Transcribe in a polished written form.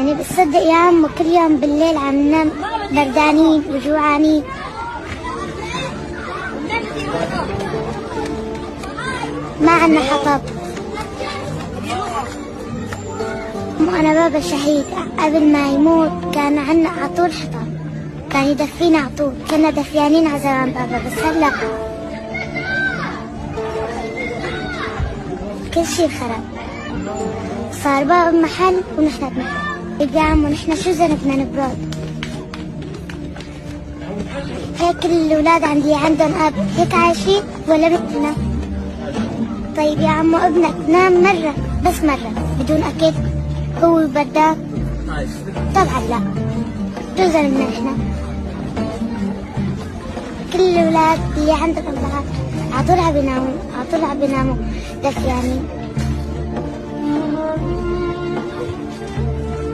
يعني بتصدق يا عمو كل يوم بالليل عم ننام بردانين وجوعانين. ما عنا حطب. أنا بابا شهيد، قبل ما يموت كان عنا عطول حطب، كان يدفينا عطول، كنا دفيانين على زمان بابا. بس هلا كل شي خرب، صار بابا بمحل ونحن بمحل. يا عمو نحن شو ذنبنا نبرد؟ هيك كل الأولاد عندي عندهم أب هيك عايشين ولا مثلنا؟ طيب يا عمو ابنك نام مرة بس مرة بدون أكل هو بردان؟ طبعا لا. شو ذنبنا نحن؟ كل الأولاد اللي عندهم أمهات عطول عم بيناموا دفيانين.